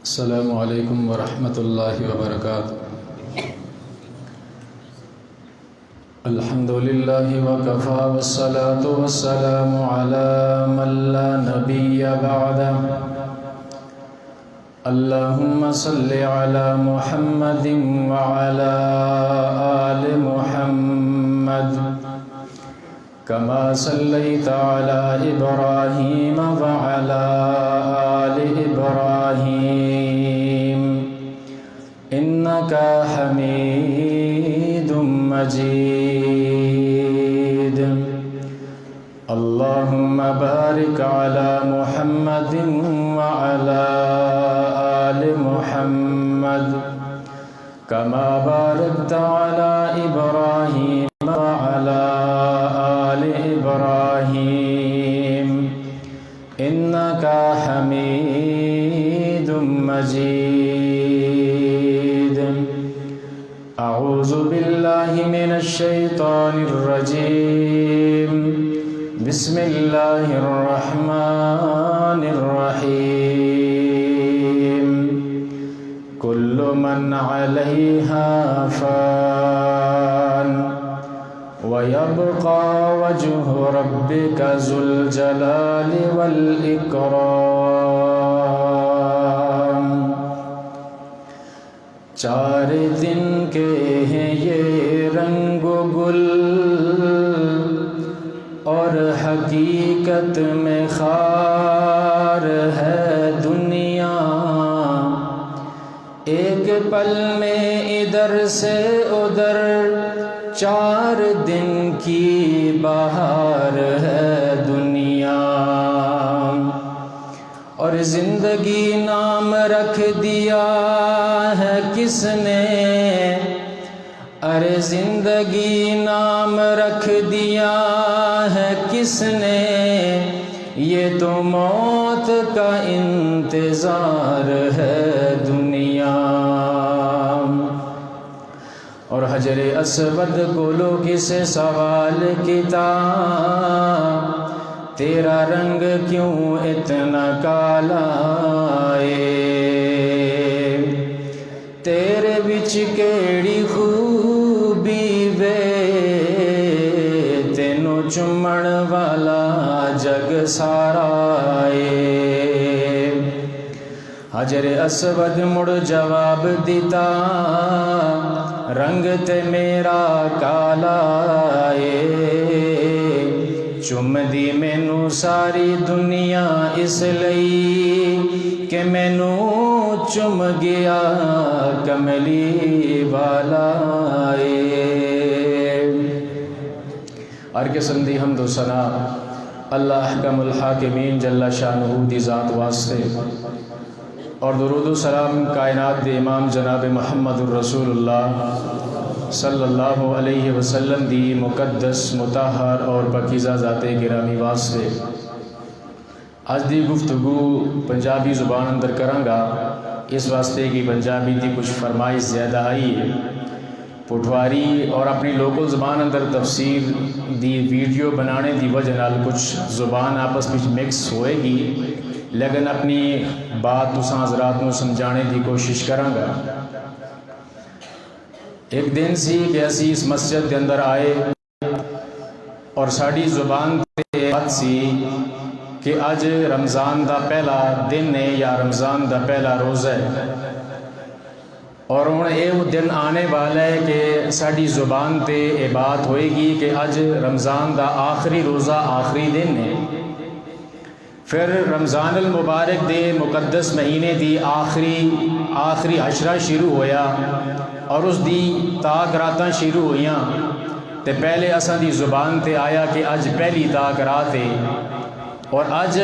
السلام علیکم ورحمۃ اللہ وبرکاتہ۔ الحمد للہ وکفیٰ والصلاة والسلام علی من لا نبی بعدہ۔ اللہم صل علی محمد وعلی آل محمد کما صلیت علی ابراہیم وعلی آل ابراہیم انک حمید مجید۔ اللہم بارک علی محمد وعلی آل محمد کما بارکت علی ابراہیم وعلی آل ابراہیم انک حمید مجید۔ اعوذ باللہ من الشیطان الرجیم، بسم اللہ الرحمن الرحیم۔ کل من علیہا فان وَيَبْقَى وَجْهُ رَبِّكَ ذُو الْجَلَالِ وَالْإِكْرَامِ۔ چار دن کے ہیں یہ رنگ و گل اور حقیقت میں خار ہے دنیا، ایک پل میں ادھر سے ادھر چار دن کی بہار ہے دنیا۔ اور زندگی نام رکھ دیا ہے کس نے، ارے زندگی نام رکھ دیا ہے کس نے، یہ تو موت کا انتظار ہے دنیا۔ اور حجر اسود کو لو کسے سوال کیتا، تیرا رنگ کیوں اتنا کالا ہے، تیرے بچ کیڑی خوبی وے، تینوں چمن والا جگ سارا ہے۔ حجر اسود مڑ جواب دیتا، رنگ تے میرا کالا ہے، چم دی مینوں ساری دنیا اس لئی کہ مینوں چم گیا کملی والا ہے۔ ہر قسم دی حمد و ثنا اللہ احکم الحاکمین جل شانہ دی ذات واسطے، اور درود و سلام کائنات دے امام جناب محمد الرسول اللہ صلی اللہ علیہ وسلم دی مقدس مطہر اور پاکیزہ ذات گرامی واسطے۔ آج دی گفتگو پنجابی زبان اندر کرانگا، اس واسطے کی پنجابی دی کچھ فرمائش زیادہ آئی ہے، پٹھواری اور اپنی لوکل زبان اندر تفسیر دی ویڈیو بنانے دی وجہ نال کچھ زبان آپس میں مکس ہوئے گی، لیکن اپنی بات تساں حضرات نو سمجھانے دی کوشش کرانگا۔ ایک دن سی کہ اسی اس مسجد کے اندر آئے اور ساڑی زبان تے بات سی کہ آج رمضان دا پہلا دن ہے یا رمضان دا پہلا روزہ ہے، اور یہ وہ دن آنے والا ہے کہ ساڑی زبان تے یہ بات ہوئے گی کہ آج رمضان دا آخری روزہ آخری دن ہے۔ پھر رمضان المبارک دے مقدس مہینے دی آخری عشرہ شروع ہویا، اور اس دی تاک راتاں شروع ہویاں، تے پہلے اساں دی زبان تے آیا کہ اج پہلی تاک رات ہے، اور اج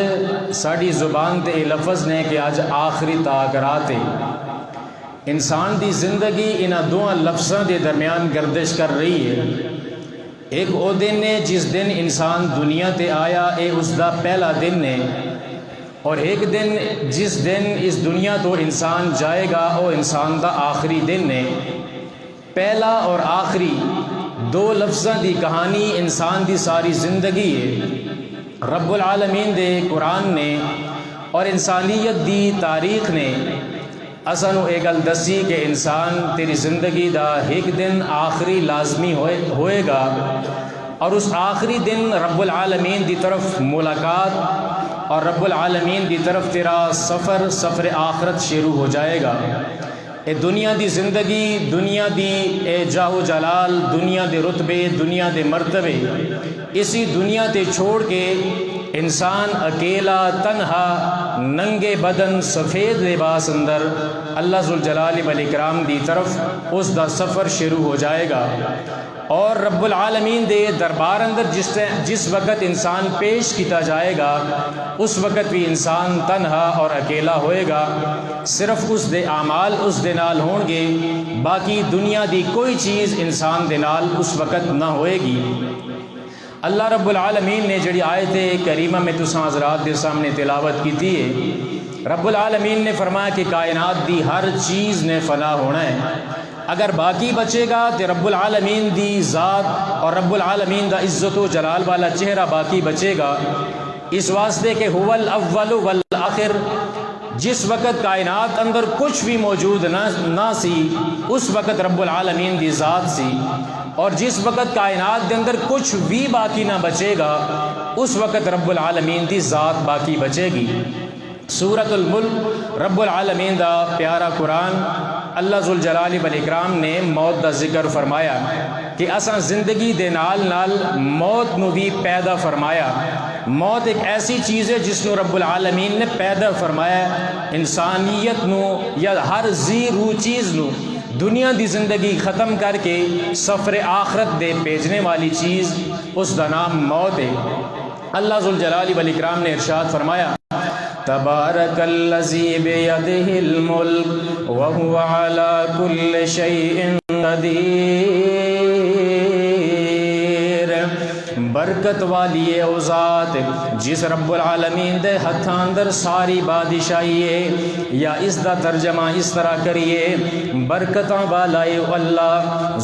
ساڑی زبان تے لفظ نے کہ اج آخری تاک رات ہے۔ انسان دی زندگی انہاں دوہاں لفظاں دے درمیان گردش کر رہی ہے۔ ایک او دن ہے جس دن انسان دنیا تے آیا، اے اس دا پہلا دن ہے، اور ایک دن جس دن اس دنیا تو انسان جائے گا وہ انسان دا آخری دن ہے۔ پہلا اور آخری دو لفظاں دی کہانی انسان دی ساری زندگی ہے۔ رب العالمین دے قرآن نے اور انسانیت دی تاریخ نے اسانو اے گل دسی کہ انسان تیری زندگی دا ایک دن آخری لازمی ہوئے گا، اور اس آخری دن رب العالمین دی طرف ملاقات اور رب العالمین دی طرف تیرا سفر آخرت شروع ہو جائے گا۔ اے دنیا دی زندگی، دنیا دی اے جاہ و جلال، دنیا دے رتبے، دنیا دے مرتبے، اسی دنیا تے چھوڑ کے انسان اکیلا تنہا ننگے بدن سفید لباس اندر اللہ ذوالجلال والاکرام دی طرف اس دا سفر شروع ہو جائے گا، اور رب العالمین دے دربار اندر جس وقت انسان پیش کیتا جائے گا اس وقت بھی انسان تنہا اور اکیلا ہوئے گا، صرف اس دے اعمال اس دے نال ہون گے، باقی دنیا دی کوئی چیز انسان دے نال اس وقت نہ ہوئے گی۔ اللہ رب العالمین نے جڑی آیت کریمہ میں تساں حضرات دے سامنے تلاوت کیتی ہے، رب العالمین نے فرمایا کہ کائنات دی ہر چیز نے فنا ہونا ہے، اگر باقی بچے گا تو رب العالمین دی ذات اور رب العالمین دا عزت و جلال والا چہرہ باقی بچے گا، اس واسطے کہ هو الاول والآخر، جس وقت کائنات اندر کچھ بھی موجود نہ سی اس وقت رب العالمین دی ذات سی، اور جس وقت کائنات دے اندر کچھ بھی باقی نہ بچے گا اس وقت رب العالمین دی ذات باقی بچے گی۔ سورۃ الملک رب العالمین دا پیارا قرآن، اللہ ذوالجلال والاکرام نے موت دا ذکر فرمایا کہ اساں زندگی دے نال نال موت نو بھی پیدا فرمایا۔ موت ایک ایسی چیز ہے جس نو رب العالمین نے پیدا فرمایا، انسانیت نو یا ہر ذی روح چیز نو دنیا دی زندگی ختم کر کے سفر آخرت دے بھیجنے والی چیز، اس دا نام موت ہے۔ اللہ ذوالجلال والاکرام نے ارشاد فرمایا، تبارک الذی بیدہ الملک وہو علی کل شیء قدیر، برکت والی ہے او ذات جس رب العالمین دے ہتھاں اندر ساری بادشاہی ہے، یا اس دا ترجمہ اس طرح کریے، برکتاں والا ہے اللہ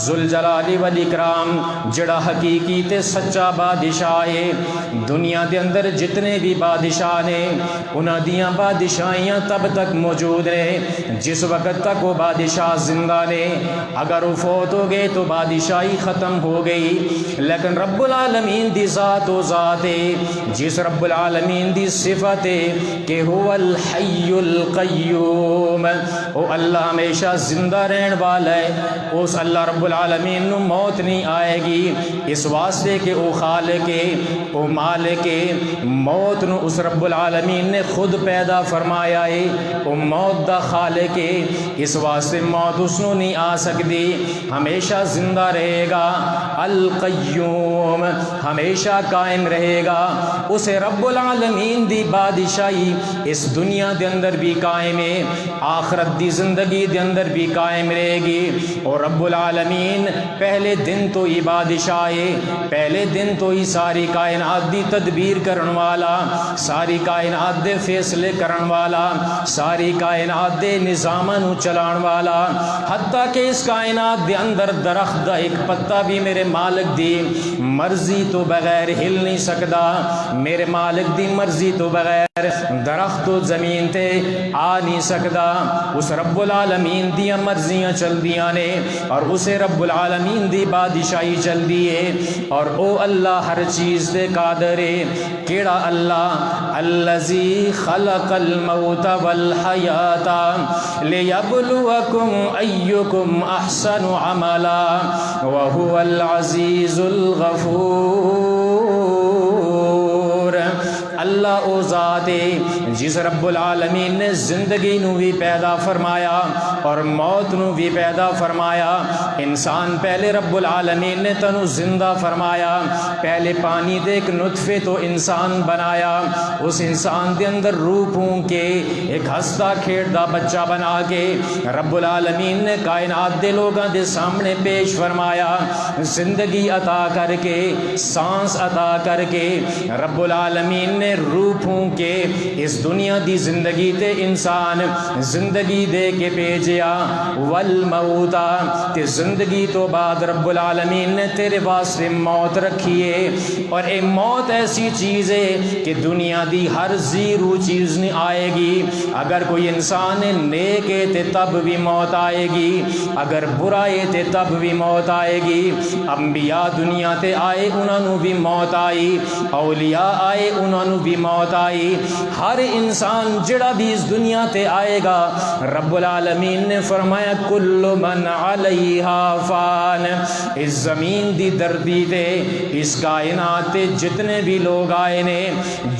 ذوالجلال والاکرام جڑا حقیقی تے سچا بادشاہ ہے۔ دنیا دے اندر جتنے بھی بادشاہ نے انہاں دیاں بادشاہیاں تب تک موجود رہے جس وقت تک وہ بادشاہ زندہ نے، اگر وہ فوت ہو گئے تو بادشاہی ختم ہو گئی، لیکن رب العالمین دی ذات و ذات ہے جس رب العالمین دی صفت ہے کہ هو الحی القیوم، او اللہ ہمیشہ زندہ رہن والا ہے، اس اللہ رب العالمین نو موت نہیں آئے گی، اس واسطے کہ او خالق ہے، او مالک ہے، موت نو اس رب العالمین نے خود پیدا فرمایا ہے، او موت دا خالق ہے، اس واسطے موت اس نو نہیں آ سکتی، ہمیشہ زندہ رہے گا، القیوم ہمیشہ قائم رہے گا، اسے رب العالمین دی بادشاہی اس دنیا دے اندر بھی قائم ہے، آخرت دی زندگی دے اندر بھی قائم رہے گی، اور رب العالمین پہلے دن تو ہی بادشاہ ہے، پہلے دن تو ہی ساری کائنات دی تدبیر کرن والا، ساری کائنات دے فیصلے کرن والا، ساری کائنات دے نظاماں نو چلان والا، حتیٰ کہ اس کائنات دے اندر درخت دا ایک پتا بھی میرے مالک دی مرضی تو بغیر ہل نہیں سکدا، میرے مالک دی مرضی تو بغیر درخت و زمین تے آ نہیں سکدا، اس رب العالمین دیاں مرضیاں چل دیاں نے، اور اسے رب العالمین دی بادشاہی چل دی ہے، اور او اللہ ہر چیز دے قادر ہے۔ کیڑا اللہ؟ الذی خلق الموت والحیات لیبلوکم ایکم احسن عملا وہو العزیز الغفور۔ اللہ او ذات ہے جس رب العالمین نے زندگی نو بھی پیدا فرمایا اور موت نو بھی پیدا فرمایا۔ انسان پہلے رب العالمین نے تنو زندہ فرمایا، پہلے پانی دے ایک نطفے تو انسان بنایا، اس انسان دے اندر روح پھونک کے ایک ہستا کھیڑدا بچہ بنا کے رب العالمین نے کائنات دے لوگاں دے سامنے پیش فرمایا، زندگی عطا کر کے، سانس عطا کر کے رب العالمین نے اپنے روح پھونک کے اس دنیا دی زندگی تے انسان زندگی دے کے بھیجیا، والموتا تے زندگی تو بعد رب العالمین نے تیرے واسطے موت رکھی ہے، اور اے موت ایسی چیز ہے کہ دنیا دی ہر زیرو چیز نہیں آئے گی۔ اگر کوئی انسان نیک ہے تے تب بھی موت آئے گی، اگر برا ہے تے تب بھی موت آئے گی۔ انبیاء دنیا تے آئے انہوں نے بھی موت آئی، اولیاء آئے انہوں نے بھی موت آئی، ہر انسان جڑا بھی اس دنیا تے آئے گا رب العالمین نے فرمایا کل من علیہا فان، اس زمین دی دردی تے اس کائنات تے جتنے بھی لوگ آئے نے،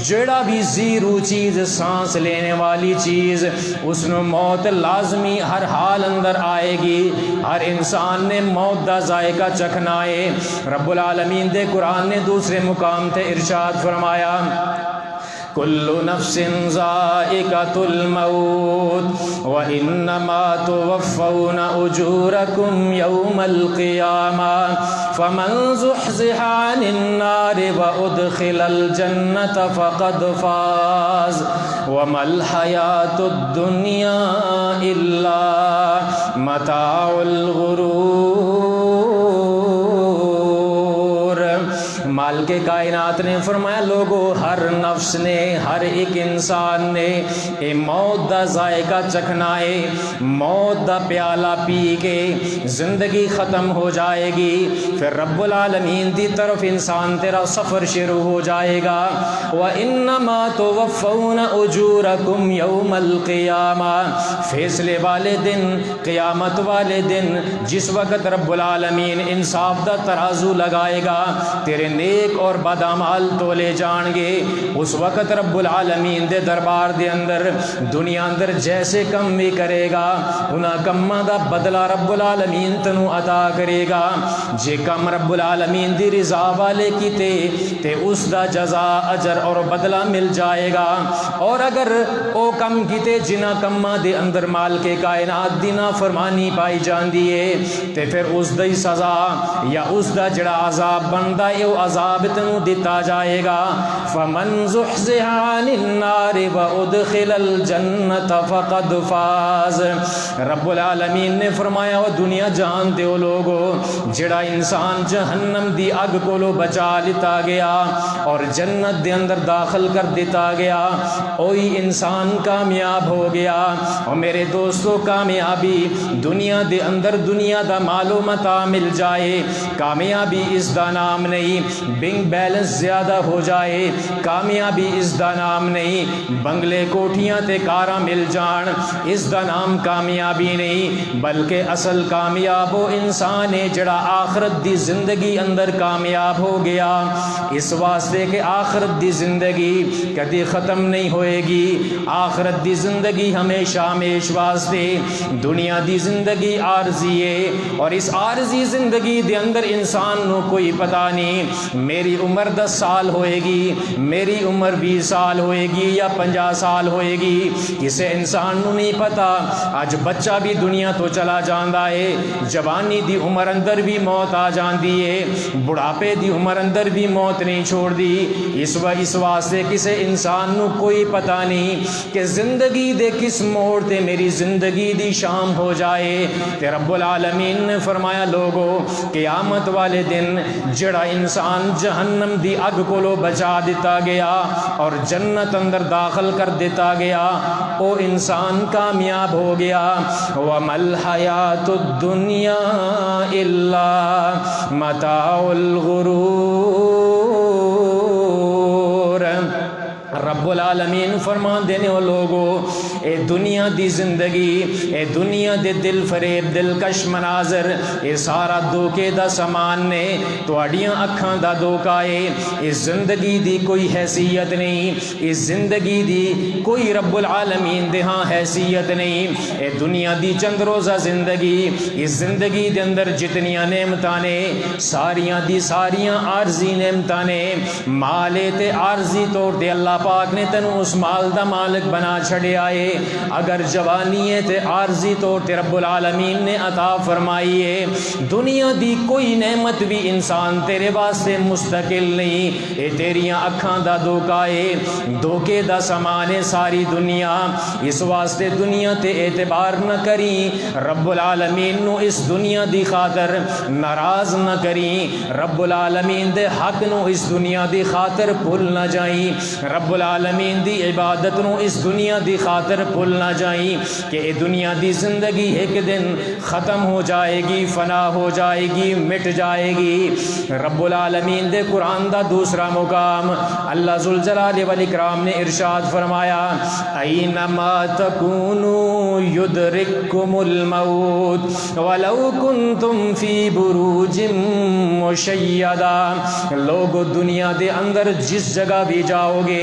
جڑا بھی زیرو چیز سانس لینے والی چیز اس نے موت لازمی ہر حال اندر آئے گی، ہر انسان نے موت دا ذائقہ چکھنا ہے۔ رب العالمین دے قرآن نے دوسرے مقام تے ارشاد فرمایا کل نفس ذائقۃ الموت وانما توفون اجورکم یوم القیامہ فمن زحزح عن النار وادخل الجنۃ فقد فاز وما الحیاۃ الدنیا الا متاع الغرور۔ مالک کائنات نے فرمایا لوگو ہر نفس نے، ہر ایک انسان نے اے موت دا ذائقہ چکھنا ہے، موت دا پیالہ پی کے زندگی ختم ہو جائے گی، پھر رب العالمین دی طرف انسان تیرا سفر شروع ہو جائے گا۔ وَإِنَّمَا تُوَفَّوْنَ أُجُورَكُمْ يَوْمَ الْقِيَامَةِ، فیصلے والے دن، قیامت والے دن، جس وقت رب العالمین انصاف دا ترازو لگائے گا، تیرے نیک اور بد اعمال تولے جان گے، اس وقت رب العالمین دے دربار دے اندر دنیا اندر جیسے کم بھی کرے گا انہاں کماں دا بدلہ رب العالمین تنو عطا کرے گا۔ جے کم رب العالمین دی رضا والے کیتے تے اس دا جزا اجر اور بدلہ مل جائے گا، اور اگر او کم کیتے جنہ کماں دے اندر مال کے کائنات دی نافرمانی پائی جاندی ہے تے پھر اس دی سزا یا اس دا جڑا عذاب بندا ہے وہ عذاب تنو دیتا جائے گا۔ فمن زحزح عن النار وادخل الجنۃ فقد فاز، رب العالمین نے فرمایا وہ دنیا جانتے ہو لوگو جڑا انسان جہنم دی اگ کولو بچا لیتا گیا اور جنت دے اندر داخل کر دیتا گیا وہی انسان کامیاب ہو گیا۔ اور میرے دوستو کامیابی دنیا دے اندر دنیا دا مال و متاع مل جائے کامیابی اس دا نام نہیں، بینک بیلنس زیادہ ہو جائے کامیابی اس دا نام نہیں، بنگلے کوٹھیاں تے کاراں مل جان اس دا نام کامیابی نہیں، بلکہ اصل کامیاب وہ انسان ہے جڑا آخرت دی زندگی اندر کامیاب ہو گیا، اس واسطے کہ آخرت دی زندگی کدی ختم نہیں ہوئے گی، آخرت دی زندگی ہمیشہ ہمیش واسطے، دنیا دی زندگی عارضی ہے، اور اس عارضی زندگی دے اندر انسان نو کوئی پتہ نہیں میری عمر 10 سال ہوئے گی، میری عمر 20 سال ہوئے گی یا 50 سال ہوئے گی، کسے انسان نو نہیں پتا۔ آج بچہ بھی دنیا تو چلا جاندا ہے، جوانی دی عمر اندر بھی موت آ جاندی ہے، بڑھاپے دی عمر اندر بھی موت نہیں چھوڑ دی، اس واسطے کسے انسان نو کوئی پتہ نہیں کہ زندگی دے کس موڑ تے میری زندگی دی شام ہو جائے۔ تے رب العالمین نے فرمایا لوگو قیامت والے دن جڑا انسان جہنم دی اگ کولو بچا دیتا گیا اور جنت اندر داخل کر دیتا گیا وہ انسان کامیاب ہو گیا۔ وَمَا الْحَيَاةُ الدُّنْيَا إِلَّا مَتَاعُ الْغُرُورِ، رب العالمین فرمان دینے وہ لوگو اے دنیا دی زندگی، اے دنیا دے دل فریب دلکش مناظر اے سارا دھوکے دا سامان نے، تواڈیاں اکھاں دا دھوکا ہے، اس زندگی دی کوئی حیثیت نہیں، اس زندگی دی کوئی رب العالمین دے ہاں حیثیت نہیں، اے دنیا دی چند روزہ زندگی، اس زندگی دے اندر جتنیاں نعمتاں نے ساریاں دی ساریاں عارضی نعمتاں نے، مالے تے عارضی طور تے اللہ پاک پاک نے تینوں اس مال دا مالک بنا چھڑیا ہے، اگر جوانی ہے تے عارضی طور تے رب العالمین نے عطا فرمائی ہے۔ دنیا دی کوئی نعمت بھی انسان تیرے واسطے مستقل نہیں، اے تیریاں اکھاں دا دھوکا ہے، دھوکے دا سامان ہے ساری دنیا، اس واسطے دنیا تے اعتبار نہ کری، رب العالمین نو اس دنیا دی خاطر ناراض نہ کری، رب العالمین دے حق نو اس دنیا دی خاطر بھول نہ جائیں، رب العالمین دی عبادت نو اس دنیا دی خاطر بھول نہ جائیں کہ اے دنیا دی زندگی ایک دن ختم ہو جائے گی، فنا ہو جائے گی، مٹ جائے گی۔ رب العالمین دے قرآن دا دوسرا مقام اللہ ذوالجلال والاکرام نے ارشاد فرمایا اینما تکونوا یدرککم الموت ولو کنتم فی بروج مشیدہ، لوگ دنیا دے اندر جس جگہ بھی جاؤ گے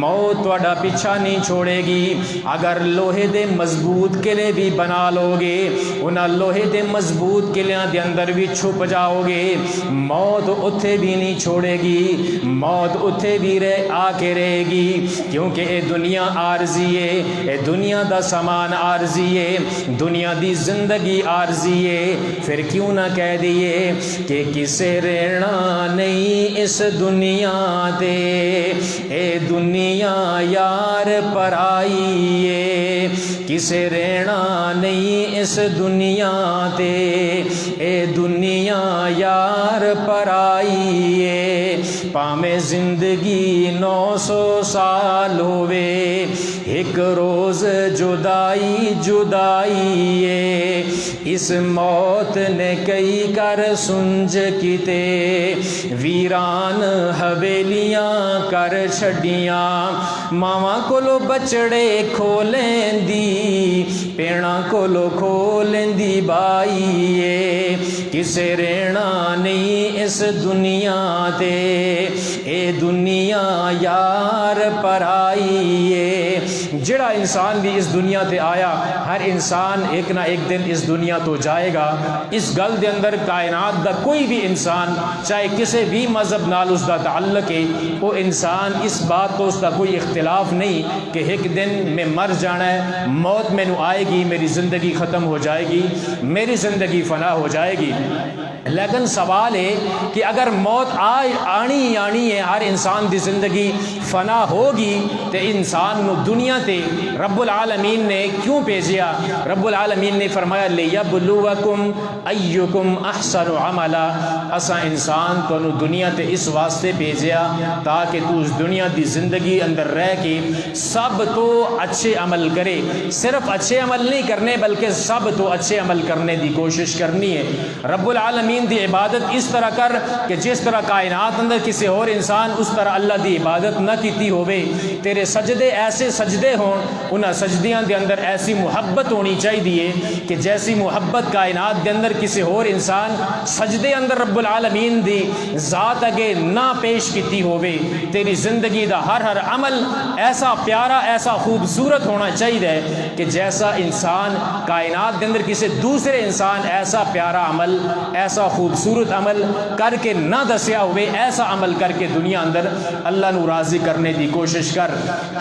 موت تہاڈا پیچھا نہیں چھوڑے گی، اگر لوہے دے مضبوط قلعے بھی بنا لو گے انہاں لوہے دے مضبوط قلعیاں دے اندر بھی چھپ جاؤ گے موت اتھے بھی نہیں چھوڑے گی، موت اتھے بھی آ کے رہے گی، کیونکہ اے دنیا عارضی ہے، اے دنیا دا سامان عارضی ہے، دنیا دی زندگی عارضی ہے۔ پھر کیوں نہ کہہ دیے کہ کسے رہنا نہیں اس دنیا تے، اے دنیا یار پرائی ہے، کسے رہنا نہیں اس دنیا تے، اے دنیا یار پرائی ہے، پامیں زندگی 900 سال ہوئے ایک روز جدائی جدائی ہے، اس موت نے کئی کر سنج کیتے ویران حویلیاں کر چھڈیاں، ماواں کولو بچڑے کھولیں دی پیڑاں کولو کھولیں دی بائی ہے، کسے رہنا نہیں اس دنیا تے، اے دنیا یار پرائی ہے۔ جڑا انسان بھی اس دنیا تے آیا ہر انسان ایک نہ ایک دن اس دنیا تو جائے گا، اس گل دے اندر کائنات دا کوئی بھی انسان چاہے کسے بھی مذہب نال اس دا تعلق ہے، وہ انسان اس بات تو اس دا کوئی اختلاف نہیں کہ ایک دن میں مر جانا ہے، موت میں نو آئے گی، میری زندگی ختم ہو جائے گی، میری زندگی فنا ہو جائے گی۔ لیکن سوال ہے کہ اگر موت آنی ہے، ہر انسان دی زندگی فنا ہوگی، تو انسان نو دنیا تے رب العالمین نے کیوں بھیجیا؟ رب العالمین نے فرمایا لیبلوکم ایکم احسن عملا، اساں انسان تو دنیا تے اس واسطے بھیجیا تاکہ تو اس دنیا دی زندگی اندر رہ کے سب تو اچھے عمل کرے، صرف اچھے عمل نہیں کرنے بلکہ سب تو اچھے عمل کرنے دی کوشش کرنی ہے۔ رب العالمین دی عبادت اس طرح کر کہ جس طرح کائنات اندر کسی اور انسان اس طرح اللہ دی عبادت نہ کیتی ہوئے، تیرے سجدے ایسے سجدے ہوں، انہاں سجدیاں دے اندر ایسی محبت ہونی چاہیے کہ جیسی محبت کائنات دے اندر کسی اور انسان سجدے اندر رب العالمین دی ذات اگے نہ پیش کیتی ہوئے، تیری زندگی دا ہر عمل ایسا پیارا ایسا خوبصورت ہونا چاہیے کہ جیسا انسان کائنات دے اندر کسی دوسرے انسان ایسا پیارا عمل ایسا خوبصورت عمل کر کے نہ دسیا ہوئے، ایسا عمل کر کے دنیا اندر اللہ نو راضی کرنے دی کوشش کر۔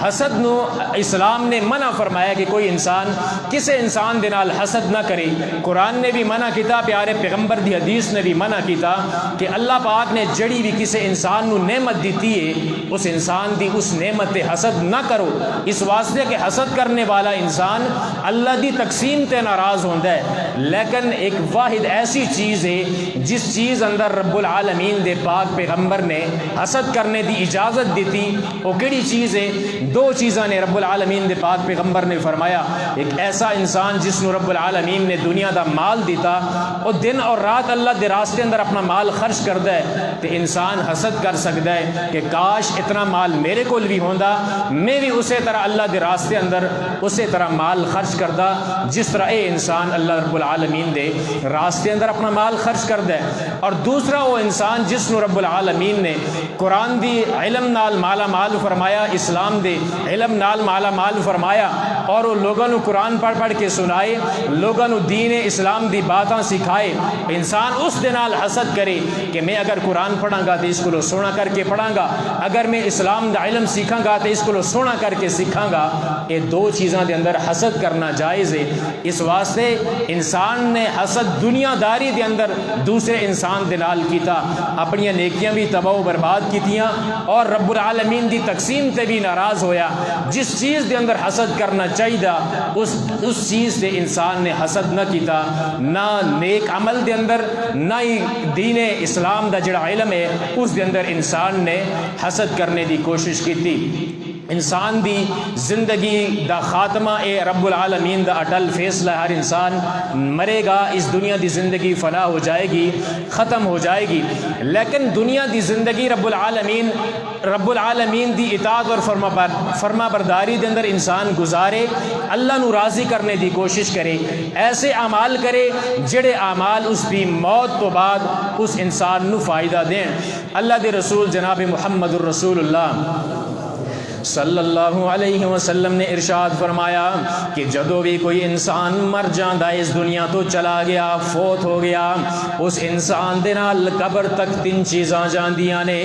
حسد نو اسلام نے منع فرمایا کہ کوئی انسان کسے انسان دے نال حسد نہ کرے، قرآن نے بھی منع کیتا، پیارے پیغمبر دی حدیث نے بھی منع کیتا کہ اللہ پاک نے جڑی بھی کسے انسان نو نعمت دیتی ہے اس انسان دی اس نعمت تے حسد نہ کرو، اس واسطے کہ حسد کرنے والا انسان اللہ دی تقسیم تے ناراض ہوندا ہے۔ لیکن ایک واحد ایسی چیز ہے جس چیز اندر رب العالمین دے پاک پیغمبر نے حسد کرنے دی اجازت دیتی، وہ کیڑی چیز ہے؟ دو چیزاں نے رب العالمین دے پاک پیغمبر نے فرمایا، ایک ایسا انسان جس نو رب العالمین نے دنیا دا مال دیتا، وہ دن اور رات اللہ دے راستے اندر اپنا مال خرچ کردا ہے، تو انسان حسد کر سکتا ہے کہ کاش اتنا مال میرے کول بھی ہوندا، میں بھی اسی طرح اللہ دے راستے اندر اسی طرح مال خرچ کردا جس طرح اے انسان اللہ رب العالمین العالمین دے راستے اندر اپنا مال خرچ کردا ہے، اور دوسرا وہ انسان جس نو رب العالمین نے قرآن دی علم نال مالا مال فرمایا، اسلام دے علم نال مالا مال فرمایا، اور وہ لوگوں نو قرآن پڑھ پڑھ کے سنائے، لوگوں نو دین اسلام دی باتاں سکھائے۔ انسان اس دے نال حسد کرے کہ میں اگر قرآن پڑھاں گا تو اس کو سونا کر کے پڑھاں گا، اگر میں اسلام دا علم سیکھاں گا تو اس کو سونا کر کے سیکھاں گا، یہ دو چیزاں دے اندر حسد کرنا جائز ہے۔ اس واسطے انسان نے حسد دنیا داری دے اندر دوسرے انسان دے نال کیتا، اپنی نیکیاں بھی تباہ و برباد کیتیاں، اور رب العالمین دی تقسیم تے بھی ناراض ہویا۔ جس چیز دے اندر حسد کرنا چاہیے اس چیز سے انسان نے حسد نہ کیتا، نہ نیک عمل دے اندر، نہ ہی دین اسلام دا جڑا علم ہے اس دے اندر انسان نے حسد کرنے دی کوشش کی تھی۔ انسان دی زندگی دا خاتمہ اے رب العالمین دا اٹل فیصلہ، ہر انسان مرے گا، اس دنیا دی زندگی فنا ہو جائے گی، ختم ہو جائے گی، لیکن دنیا دی زندگی رب العالمین دی اطاعت اور فرما برداری دے اندر انسان گزارے، اللہ نو راضی کرنے دی کوشش کرے، ایسے اعمال کرے جڑے اعمال اس دی موت تو بعد اس انسان نو فائدہ دیں۔ اللہ دے رسول جناب محمد الرسول اللہ صلی اللہ علیہ وسلم نے ارشاد فرمایا کہ جدو بھی کوئی انسان مر جاندہ اس دنیا تو چلا گیا، فوت ہو گیا، اس انسان دے نال قبر تک تین چیزاں جاندیاں نے۔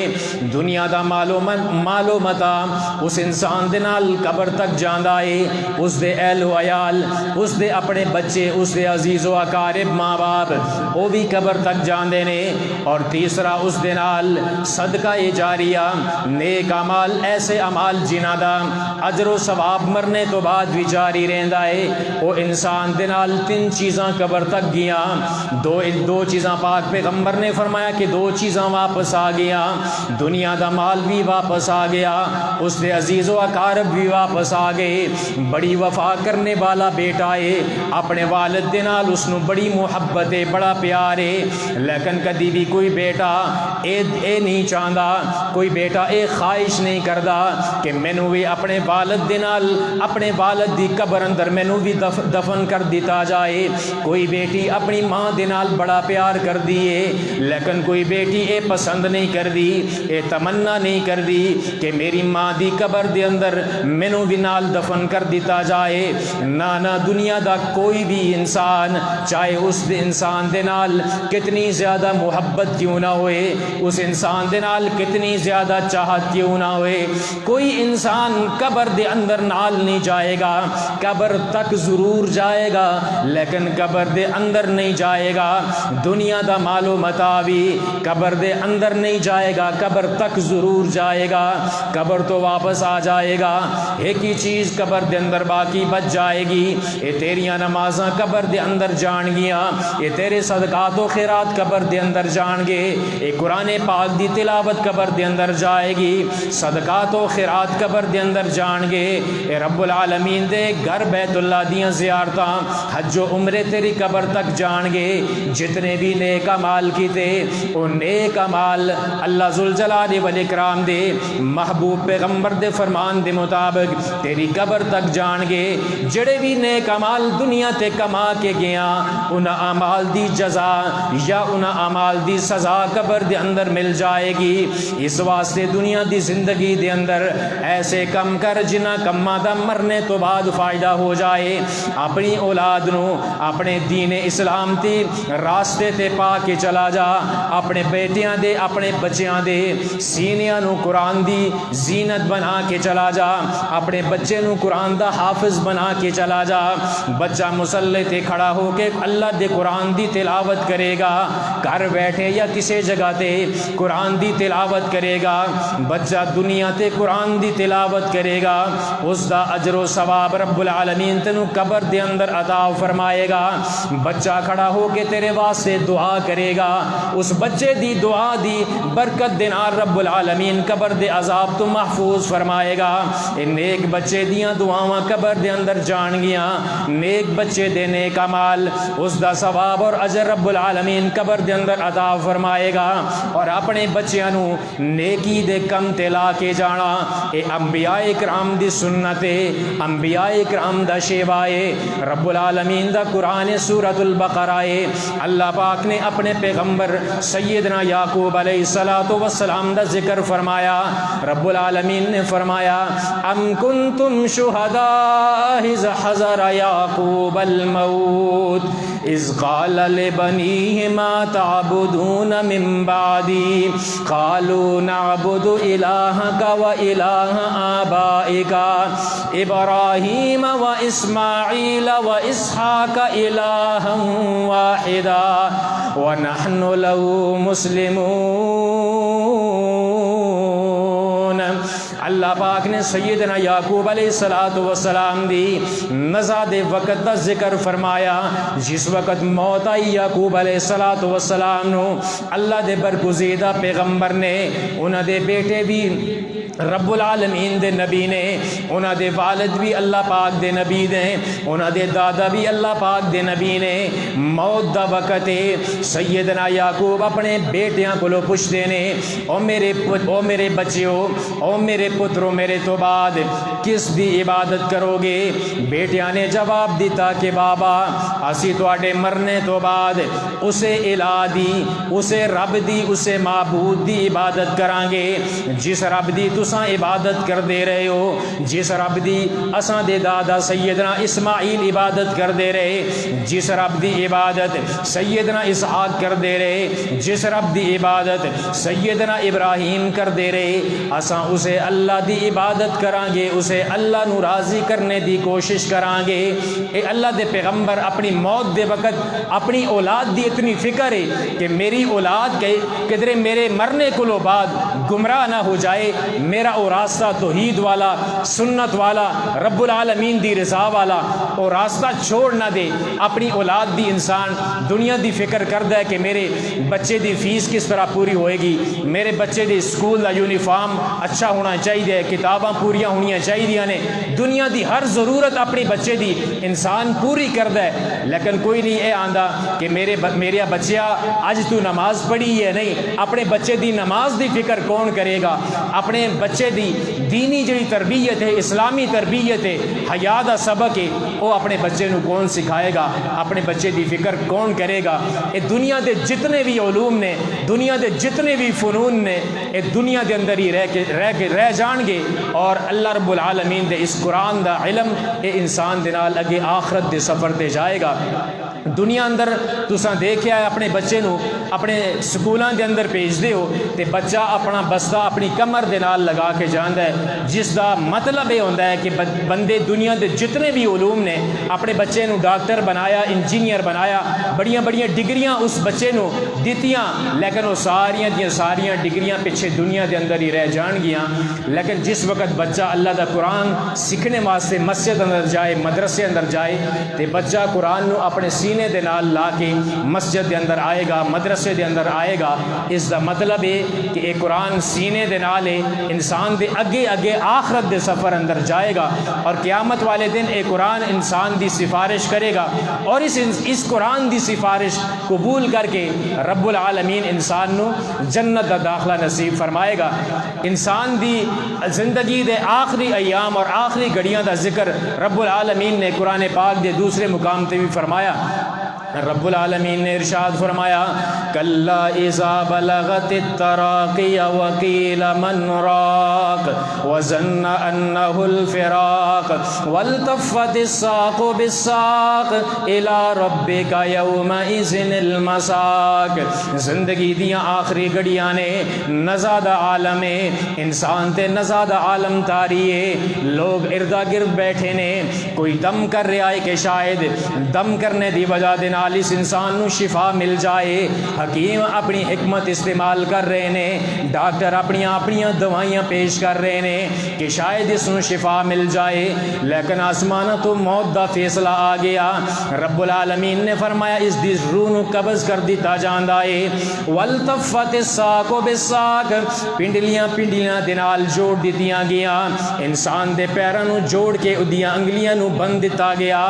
دنیا دا مالو متا اس انسان دے نال قبر تک جاندہ ہے، اس دے اہل و عیال، اس دے اپنے بچے، اس دے عزیز و اقارب ماں باپ، وہ بھی قبر تک جاندے نے۔ اور تیسرا اس دے نال صدقہ جاریہ، نیک اعمال، ایسے اعمال جنہاں دا اجر و ثواب مرنے تو بعد بھی جاری رہندا ہے، وہ انسان دے نال تین چیزاں قبر تک گیاں۔ دو چیزاں پاک پیغمبر نے فرمایا کہ دو چیزاں واپس آ گیا، دنیا دا مال بھی واپس آ گیا، اس دے عزیز و اقارب بھی واپس آ گئے۔ بڑی وفا کرنے والا بیٹا ہے، اپنے والد دے نال اس نو بڑی محبت ہے، بڑا پیار ہے، لیکن کدی بھی کوئی بیٹا اے نہیں چاہندا، کوئی بیٹا اے خواہش نہیں کردا کہ مینوں بھی اپنے والد دے نال، اپنے والد دی قبر اندر مینوں بھی دفن کر دیتا جائے۔ کوئی بیٹی اپنی ماں دے نال بڑا پیار کر دیے، لیکن کوئی بیٹی اے پسند نہیں کر دی، اے تمنا نہیں کر دی کہ میری ماں دی قبر دے اندر مینوں بھی نال دفن کر دیتا جائے۔ نہ دنیا دا کوئی بھی انسان، چاہے اس دے انسان دے نال کتنی زیادہ محبت کیوں نہ ہوئے، اس انسان دے نال کتنی زیادہ چاہت کیوں نہ ہوئے، کوئی انسان قبر دے اندر نال نہیں جائے گا، قبر تک ضرور جائے گا لیکن قبر دے اندر نہیں جائے گا۔ دنیا دا مال و متاع بھی قبر دے اندر نہیں جائے گا، قبر تک ضرور جائے گا، قبر تو واپس آ جائے گا۔ ایک ہی چیز قبر دے اندر باقی بچ جائے گی، اے تیریاں نمازاں قبر دے اندر جان گیاں، اے تیرے صدقات و خیرات قبر دے اندر جان گے، اے قرآن پاک دی تلاوت قبر دے اندر جائے گی، صدقات و خیرات قبر دے اندر جان گے، اے رب العالمین دے گھر بیت اللہ دیاں زیارتاں، حج و عمرے تیری قبر تک جان گے۔ جتنے بھی نیک اعمال کیتے او نیک اعمال اللہ ذوالجلال والاکرام دے محبوب پیغمبر دے فرمان دے مطابق تیری قبر تک جان گے۔ جڑے بھی نیک اعمال دنیا تے کما کے گیا، انہاں اعمال دی جزا یا انہاں اعمال دی سزا قبر دے اندر مل جائے گی۔ اس واسطے دنیا دی زندگی دے اندر ایسے کم کر جنہ کما دا مرنے تو بعد فائدہ ہو جائے، اپنی اولاد نو اپنے دین اسلام تی راستے تے پا کے چلا جا، اپنے بیٹیاں دے اپنے بچیاں دے سینیاں نو قرآن دی زینت بنا کے چلا جا، اپنے بچے نو قرآن دا حافظ بنا کے چلا جا۔ بچہ مصلی تے کھڑا ہو کے اللہ دے قرآن دی تلاوت کرے گا، گھر بیٹھے یا کسی جگہ تے قرآن دی تلاوت کرے گا، بچہ دنیا تے قرآن دی تلاوت کرے گا، اس دا اجر و ثواب رب العالمین تینو قبر دے اندر عطا فرمائے گا۔ بچہ کھڑا ہو کے تیرے واسطے دعا کرے گا، اس بچے دی دعا دی برکت دے نال رب العالمین قبر دے عذاب تو محفوظ فرمائے گا۔ نیک بچے دیاں دعاواں قبر دے اندر جان گیاں، نیک بچے دے نیک اعمال اس دا ثواب اور اجر رب العالمین قبر دے اندر عطا فرمائے گا۔ اور اپنے بچیاں نو نیکی دے کم تے لا کے جانا، اے انبیاء کرام دی سنت ہے، انبیاء کرام دا شیوا ہے، رب العالمین دا قرآن سورۃ البقرہ ہے۔ اللہ پاک نے اپنے پیغمبر سیدنا یعقوب علیہ السلام دا ذکر فرمایا۔ رب العالمین نے فرمایا ام کنتم شہداء اذ حضر یعقوب الموت اذ قال لبنیہ ما تعبدون من بعدی قالوا نعبد الہک و الہ آبائک ابراہیم و اسماعیل و اسحاق الہا واحدا ونحن له مسلمون۔ اللہ پاک نے سیدنا یعقوب علیہ السلام دی نزاد وقت دا ذکر فرمایا، جس وقت موت آئی یعقوب علیہ السلام نو، اللہ دے برگزیدہ پیغمبر نے انہاں دے بیٹے بھی رب العالمین دے نبی نے، انہاں دے والد بھی اللہ پاک دے نبی نے، انہاں دے دادا بھی اللہ پاک دے نبی نے۔ موت دا وقت ہے، سیدنا یعقوب اپنے بیٹیاں کو پوچھتے نے او میرے بچیو، او میرے پترو، میرے تو بعد کس دی عبادت کرو گے؟ بیٹیاں نے جواب دیتا کہ بابا اسی تواڈے مرنے تو بعد اسے الہ دی، اسے رب دی، اسے معبود دی عبادت کران گے، جس رب دی تساں عبادت کر دے رہے ہو، جس رب دی اساں دے دادا سیدنا اسماعیل عبادت کر دے رہے، جس رب دی عبادت سیدنا اسحاق کر دے رہے، جس رب دی عبادت سیدنا ابراہیم کر دے رہے، اساں اسے اللہ دی عبادت کران گے، اسے اللہ نو راضی کرنے دی کوشش کران گے۔ اے اللہ دے پیغمبر اپنی موت دے وقت اپنی اولاد دی اتنی فکر ہے کہ میری اولاد کدھرے میرے مرنے کو بعد گمراہ نہ ہو جائے، میرا او راستہ توحید والا، سنت والا، رب العالمین دی رضا والا او راستہ چھوڑ نہ دے۔ اپنی اولاد دی انسان دنیا دی فکر کردا ہے کہ میرے بچے دی فیس کس طرح پوری ہوئے گی، میرے بچے دی سکول دا یونیفارم اچھا ہونا چاہیے، کتاباں پوریاں ہونیاں چاہیے نے، دنیا دی ہر ضرورت اپنی بچے دی انسان پوری کردا ہے، لیکن کوئی نہیں اے آندا کہ میرے بچیا اج تو نماز پڑھی ہے نہیں، اپنے بچے دی نماز دی فکر کون کرے گا؟ اپنے بچے دی دینی جڑی تربیت ہے، اسلامی تربیت ہے، حیا دا سبق ہے، وہ اپنے بچے نو کون سکھائے گا؟ اپنے بچے دی فکر کون کرے گا؟ اے دنیا دے جتنے بھی علوم نے، دنیا دے جتنے بھی فنون نے، اے دنیا دے اندر ہی رہ جان گے، اور اللہ رب العالمین دے اس قرآن دا علم اے انسان دے نال اگے آخرت دے سفر تے جائے گا۔ دنیا اندر تساں دیکھیا ہے اپنے بچے نو اپنے سکولاں دے اندر بھیج دے ہو تے بچہ اپنا بستہ اپنی کمر دے نال لگا کے جاندا ہے، جس دا مطلب یہ ہوندا ہے کہ بندے دنیا دے جتنے بھی علوم نے اپنے بچے نو ڈاکٹر بنایا، انجینئر بنایا، بڑیاں بڑیاں ڈگریاں اس بچے نو دتیاں، لیکن وہ ساریاں ڈگریاں پیچھے دنیا دے اندر ہی رہ جان گیاں۔ لیکن جس وقت بچہ اللہ دا قرآن سیکھنے واسطے مسجد اندر جائے، مدرسے اندر جائے، تے بچہ قرآن نو اپنے سینے دے نال لا کے مسجد دے اندر آئے گا، مدرسے دے اندر آئے گا، اس دا مطلب ہے کہ اے قرآن سینے دے نال انسان دے اگے آخرت دے سفر اندر جائے گا، اور قیامت والے دن اے قرآن انسان دی سفارش کرے گا، اور اس قرآن دی سفارش قبول کر کے رب العالمین انسان نو جنت دا داخلہ نصیب فرمائے گا۔ انسان دی زندگی دے آخری ایام اور آخری گھڑیاں دا ذکر رب العالمین نے قرآن پاک دے دوسرے مقام تے بھی فرمایا۔ رب العالمین نے ارشاد فرمایا کلا اذا بلغت التراقی وقیل من راق وظن انہ الفراق والتفت الساق بالساق الى ربک یومئذ المساق۔ زندگی دیاں آخری گھڑیاں نے نزاد عالم انسان تے نزاد عالم تاری ہے، لوگ اردا گرد بیٹھے نے، کوئی دم کر رہا ہے کہ شاید دم کرنے دی وجہ دے اس انسان نو شفا مل جائے، حکیم اپنی حکمت استعمال کر رہے نے، ڈاکٹر اپنی دوائیاں پیش کر رہے نے کہ شاید اس نو شفا مل جائے، لیکن آسمان تو موت دا فیصلہ آ گیا۔ رب العالمین نے فرمایا اس دی روح نو قبض کر دیتا جاندا ہے، والتفت الساق بالساق، پنڈلیاں دے نال جوڑ دتیاں گیاں، انسان دے پیراں نو جوڑ کے اودیاں انگلیاں نو بند دتا گیا،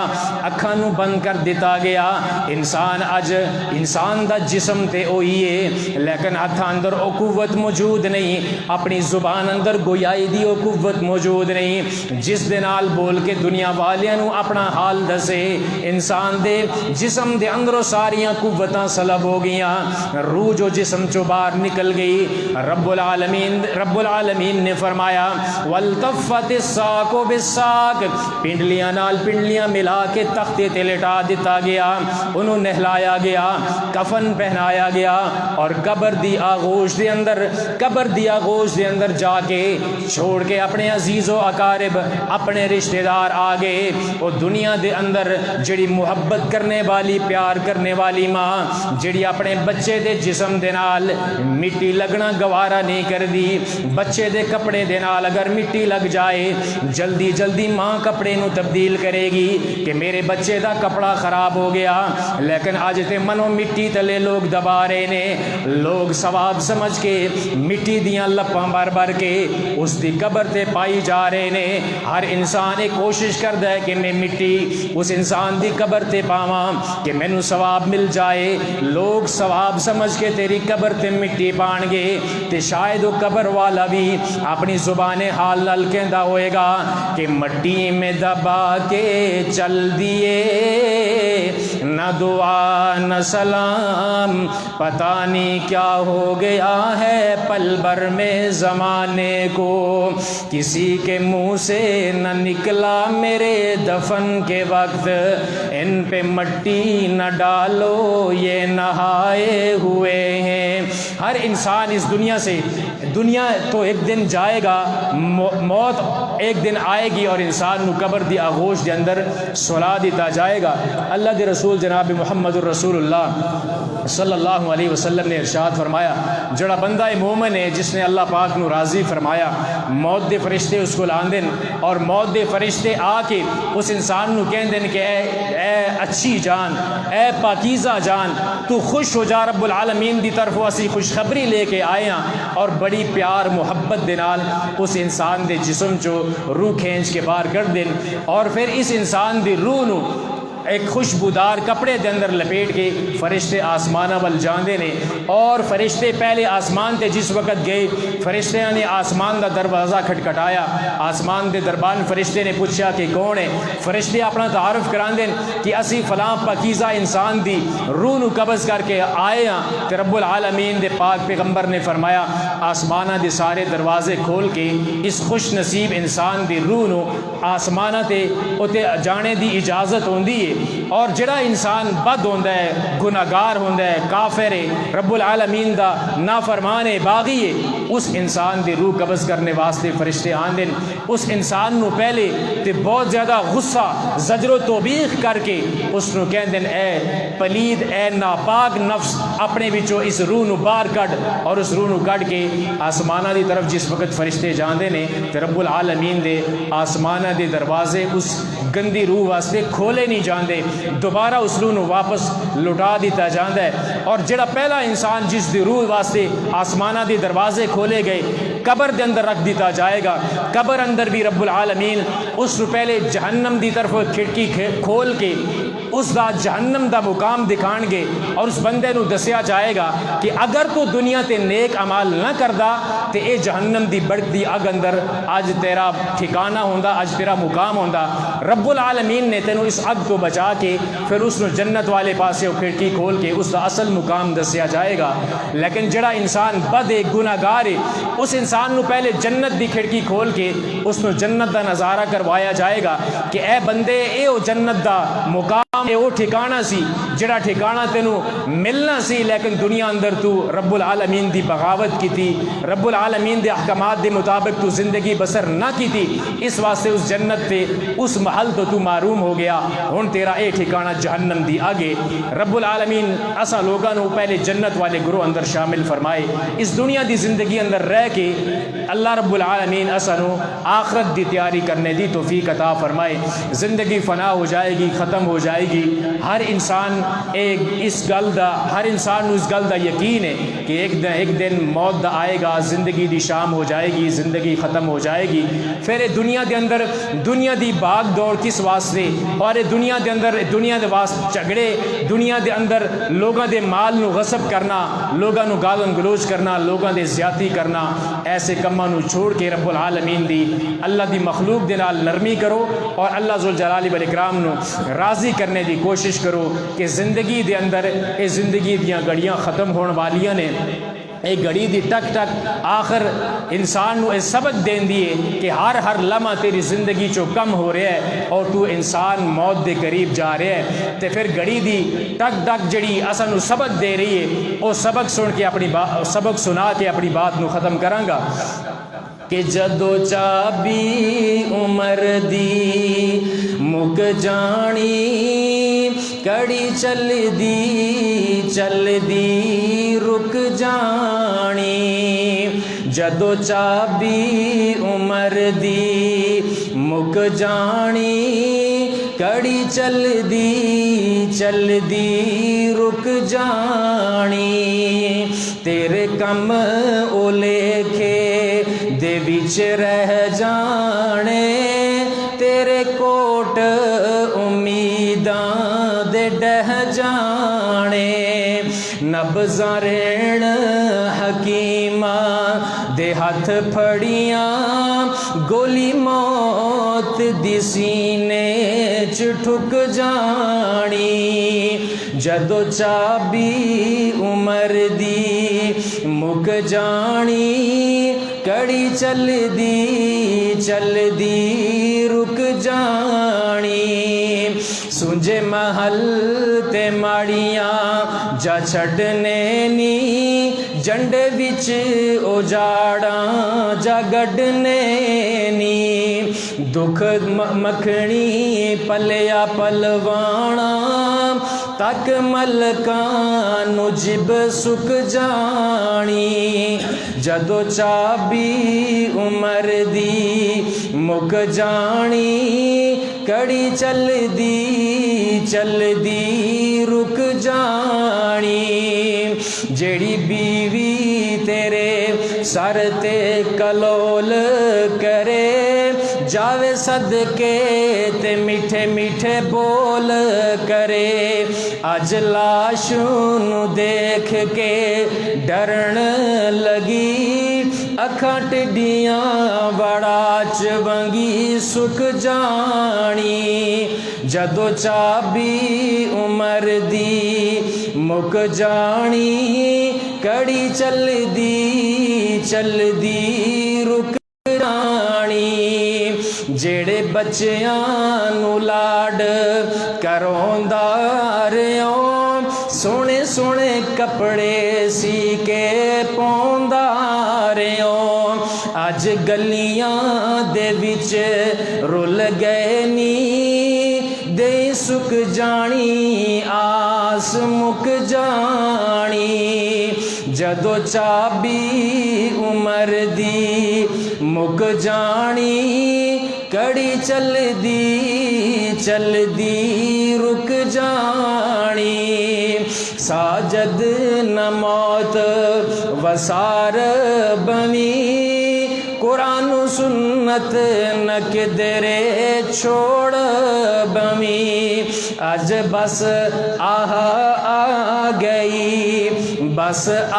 اکھاں نو بند کر دتا گیا، انسان اج انسان دا جسم تے ہوئی ہے لیکن ہاتھاں اندر او قوت موجود نہیں، اپنی زبان اندر گویائی دی او قوت موجود نہیں جس دے نال بول کے دنیا والیاں نو اپنا حال دسے۔ انسان دے جسم دے اندروں ساریاں قوتاں سلب ہو گئیاں، روح جو جسم چو باہر نکل گئی۔ رب العالمین نے فرمایا والتفت الساق بالساق، پنڈلیاں نال پنڈلیاں ملا کے تختے تے لٹا دیتا گیا، انہوں نہلایا گیا، کفن پہنایا گیا، اور قبر دی آغوش دے اندر جا کے چھوڑ کے اپنے عزیز و اقارب اپنے رشتہ دار آگے۔ وہ دنیا دے اندر جڑی محبت کرنے والی پیار کرنے والی ماں جڑی اپنے بچے دے جسم دے نال مٹی لگنا گوارا نہیں کر دی، بچے دے کپڑے دے نال اگر مٹی لگ جائے جلدی جلدی ماں کپڑے نو تبدیل کرے گی کہ میرے بچے دا کپڑا خراب ہو گیا، لیکن آج تے منو مٹی تلے لوگ دبا رہے نے، لوگ ثواب سمجھ کے مٹی دیاں لپاں بھر بھر کے اس دی قبر تے پائی جا رہے نے۔ ہر انسان ایک کوشش کردا ہے کہ میں مٹی اس انسان دی قبر تے پاواں کہ مینوں ثواب مل جائے، لوگ ثواب سمجھ کے تیری قبر تے مٹی پان گے تے شاید وہ قبر والا بھی اپنی زبان حال نال کہندا ہوئے گا کہ مٹی میں دبا کے چل دیے، نہ دعا نہ سلام، پتہ نہیں کیا ہو گیا ہے پل بھر میں زمانے کو، کسی کے منہ سے نہ نکلا میرے دفن کے وقت، ان پہ مٹی نہ ڈالو یہ نہائے ہوئے ہیں۔ ہر انسان اس دنیا سے، دنیا تو ایک دن جائے گا، موت ایک دن آئے گی اور انسان نو قبر دی آغوش دے اندر سلا دیتا جائے گا۔ اللہ دے رسول جناب محمد الرسول اللہ صلی اللہ علیہ وسلم نے ارشاد فرمایا جڑا بندہ مومن ہے جس نے اللہ پاک نو راضی فرمایا، موت دے فرشتے اس کو لاندن اور موت دے فرشتے آ کے اس انسان نو کہندن کہ اے اچھی جان، اے پاکیزہ جان، تو خوش ہو جا، رب العالمین دی طرف اسی خوشخبری لے کے آئے ہیں، اور بڑی پیار محبت دے نال اس انسان دے جسم چو روح کھینچ کے باہر کر دین، اور پھر اس انسان دی روح نو ایک خوشبودار کپڑے دے اندر لپیٹ کے فرشتے آسمانہ ول جاندے نے۔ اور فرشتے پہلے آسمان تے جس وقت گئے، فرشتیاں نے آسمان دا دروازہ کھٹکھٹایا، آسمان دے دربان فرشتے نے پوچھا کہ کون ہے، فرشتے اپنا تعارف کراندے کہ اسی فلاں پاکیزہ انسان دی روح نو قبض کر کے آئے ہیں، تے رب العالمین دے پاک پیغمبر نے فرمایا آسمانہ دے سارے دروازے کھول کے اس خوش نصیب انسان دی روح نو آسمانہ تے اوتے جانے دی اجازت ہوندی ہے۔ اور جڑا انسان بد ہوندا ہے، گناہگار ہوندا ہے، کافر ہے، رب العالمین دا نافرمان ہے، باغی ہے، اس انسان دی روح قبض کرنے واسطے فرشتے آندن، اس انسان نو پہلے تے بہت زیادہ غصہ زجر و توبیخ کر کے اس نو کہندن اے پلید، اے ناپاک نفس، اپنے وچوں اس روح نو باہر کڈ، اور اس روح نو کڈ کے آسمانہ دی طرف جس وقت فرشتے جاندے نے تے رب العالمین دے آسمانہ دے دروازے اس گندی روح واسطے کھولے نہیں جاندے، دوبارہ اس روح نو واپس لٹا دیتا جاندا ہے۔ اور جڑا پہلا انسان جس دی روح واسطے آسمانہ دی دروازے کھولے گئے قبر دے اندر رکھ دیتا جائے گا، قبر اندر بھی رب العالمین اس نو پہلے جہنم دی طرف کھڑکی کھول کے اس دا جہنم دا مقام دکھان گے، اور اس بندے نو دسیا جائے گا کہ اگر تو دنیا تے نیک عمال نہ کردا تے اے جہنم دی بڑھتی اگ اندر اج تیرا ٹھکانہ ہوندا، اج تیرا مقام ہوندا۔ رب العالمین نے تینوں اس اگ تو بچا کے پھر اس نو جنت والے پاسے کھڑکی کھول کے اس دا اصل مقام دسیا جائے گا۔ لیکن جڑا انسان بد ہے، گناہگار ہے، اس انسان نو پہلے جنت دی کھڑکی کھول کے اس نو جنت دا نظارہ کروایا جائے گا کہ اے بندے اے او جنت دا مقام اے وہ ٹھکانہ سی جڑا ٹھکانہ تینوں ملنا سی، لیکن دنیا اندر تو رب العالمین دی بغاوت کی تھی، رب العالمین دے احکامات دے مطابق تو زندگی بسر نہ کی تھی، اس واسطے اس جنت تے اس محل تو محروم ہو گیا، ہن تیرا اے ٹھکانہ جہنم دی آگے۔ رب العالمین اسا لوگاں نو پہلے جنت والے گروہ اندر شامل فرمائے، اس دنیا دی زندگی اندر رہ کے اللہ رب العالمین اسا نو آخرت دی تیاری کرنے دی توفیق عطا فرمائے۔ زندگی فنا ہو جائے گی، ختم ہو جائے جائے گی. ہر انسان اس گل دا ہر انسان اس گل دا یقین ہے کہ ایک دن موت دا آئے گا, زندگی دی شام ہو جائے گی, زندگی ختم ہو جائے گی. پھر دنیا دے اندر دنیا دی بھاگ دوڑ کس واسطے, اور دنیا دے اندر دنیا دے واسطے جھگڑے, دنیا دے اندر لوگاں دے مال نو غصب کرنا, لوگاں نو گالن گلوچ کرنا, لوگاں دے زیادتی کرنا, ایسے کماں نو چھوڑ کے رب العالمین دی اللہ دی مخلوق دے نال نرمی کرو اور اللہ ذوالجلال والاکرام نو راضی کرنے دی کوشش کرو کہ زندگی دے اندر اے زندگی دیاں گھڑیاں ختم ہون والیاں نے. ایک گھڑی دی ٹک ٹک آخر انسان نو سبق دین دیے کہ ہر لمحہ تیری زندگی چو کم ہو رہا ہے اور تو انسان موت دے قریب جا رہا ہے. تے پھر گھڑی دی ٹک ٹک جڑی اساں نو سبق دے رہی ہے وہ سبق سن کے سبق سنا کے اپنی بات نو ختم کراں گا کہ جدو چابی عمر دی مک جانی, کڑی چل دی رک جانی. جدو چابی عمر دی مک جانی, کڑی چل دی رک جانی. تیرے کم او لکھے دے وچ رہ جانے, تیرے کوٹ امیداں دے ڈہ جانے. نبضاں رہن حکیماں دے ہاتھ پھڑیاں, گولی موت دی سینے چ ٹھک جانی. جدو چابی عمر دی مک جانی, کڑی چل دی رک جانی. سنجے محل تے ماڑیاں جا چھڈنے نی, جنڈے وچ اجاڑاں جا گڈنے نی. دکھ مکھنی پلیا پلوانا, تک ملکاں نو جب سک جانی. جدو چابی عمر دی مک جانی, کڑی چل دی رک جانی. جیڑی بیوی تیرے سر تے کلول کرے, جاوے صدقے تے میٹھے میٹھے بول کرے. اج لاش نو دیکھ کے ڈرن لگی, اکھاں ٹڈیاں بڑا چونگی سک جانی. جدو چابی عمر دی مک جانی, کڑی چل دی رک جانی. جیڑے بچیاں نو لاڈ کروندا رہیوں, سونے سونے کپڑے سی کے پوندا رہیوں, اج گلیاں دے وچ رل گئے نی, دے سک جانی آس مک جانی. جدو چابی عمر دی مک جانی, کڑی چل دی رک جانی. ساجد نہ موت وسار بنی, قرآن و سنت نہ کدرے چھوڑ بمی. آج بس آ گئی, بس آ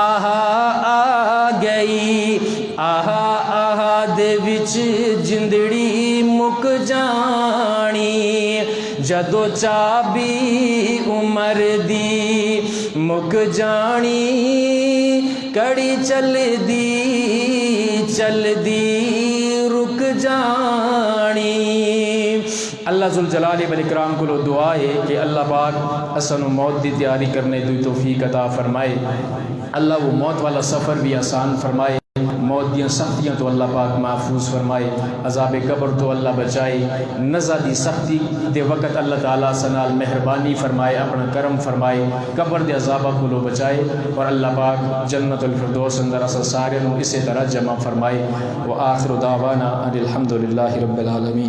گئی, آہا دے وچ جندڑی مک جانی. جدو چابی عمر دی مک جانی, کڑی چل دی رک جانی. اللہ ذوالجلال والاکرام کو دعا ہے کہ اللہ پاک اسن موت دی تیاری کرنے دی توفیق عطا فرمائے. اللہ وہ موت والا سفر بھی آسان فرمائے, موت دیاں سختیاں تو اللہ پاک محفوظ فرمائے, عذاب قبر تو اللہ بچائے, نزا دی سختی دے وقت اللہ تعالیٰ سنال مہربانی فرمائے, اپنا کرم فرمائے, قبر دے عذابہ کو لو بچائے, اور اللہ پاک جنت الفردوس اندر اصل سارے نو اسی طرح جمع فرمائے. وآخر دعوانا ان الحمدللہ رب العالمین.